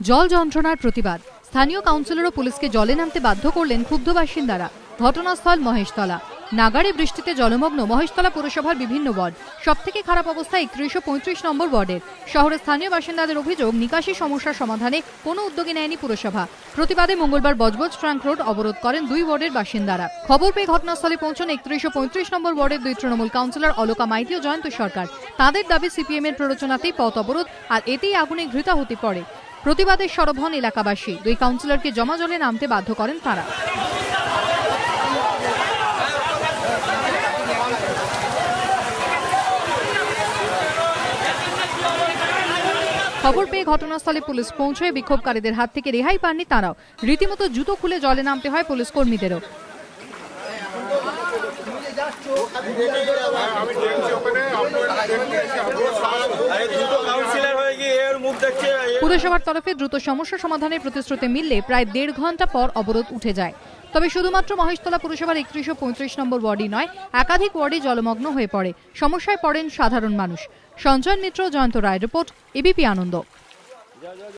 জল যন্ত্রণার প্রতিবাদ। স্থানীয় কাউন্সিলর ও পুলিশকে জলে নামতে বাধ্য করলেন ক্ষুব্ধ বাসিন্দারা। ঘটনাস্থল মহেশতলা। নাগাড়ে বৃষ্টিতে জলমগ্ন মহেশতলা পুরসভার বিভিন্ন ওয়ার্ড। সবথেকে খারাপ অবস্থা 31 ও 35 নম্বর ওয়ার্ডের। শহরের স্থানীয় বাসিন্দাদের অভিযোগ, নিকাশি সমস্যার সমাধানে কোনো উদ্যোগী নেয়নি পুরসভা। প্রতিবাদে মঙ্গলবার বজবজ ট্রাঙ্ক রোড অবরোধ করেন দুই ওয়ার্ডের বাসিন্দারা। খবর পেয়ে ঘটনাস্থলে পৌঁছন 31 ও 35 নম্বর ওয়ার্ডের দুই তৃণমূল কাউন্সিলর অলকা মাইতি ও জয়ন্ত সরকার। তাদের দাবি, সিপিএম এর প্ররোচনাতেই পথ অবরোধ, আর এতেই আগুনে ঘৃতাহুতি পড়ে। প্রতিবাদের সরব হন এলাকাবাসী। দুই কাউন্সিলরকে জমা জলে নামতে বাধ্য করেন তারা। খবর পেয়ে ঘটনাস্থলে পুলিশ পৌঁছয়ে বিক্ষোভকারীদের হাত থেকে রেহাই পাননি তারাও। রীতিমতো জুতো খুলে জলে নামতে হয় পুলিশ কর্মীদেরও। পুরসভার তরফে দ্রুত সমস্যা সমাধানের প্রতিশ্রুতি মিললে প্রায় 1.5 ঘন্টা পর অবরোধ উঠে যায়। তবে শুধুমাত্র মহেশতলা পুরসভার 31 ও 35 নম্বর ওয়ার্ডই নয়, একাধিক ওয়ার্ডে জলমগ্ন হয়ে পড়ে। সমস্যায় পড়েন সাধারণ মানুষ। সঞ্জয় মিত্র, জয়ন্ত রায় রিপোর্ট, এবিপি আনন্দ।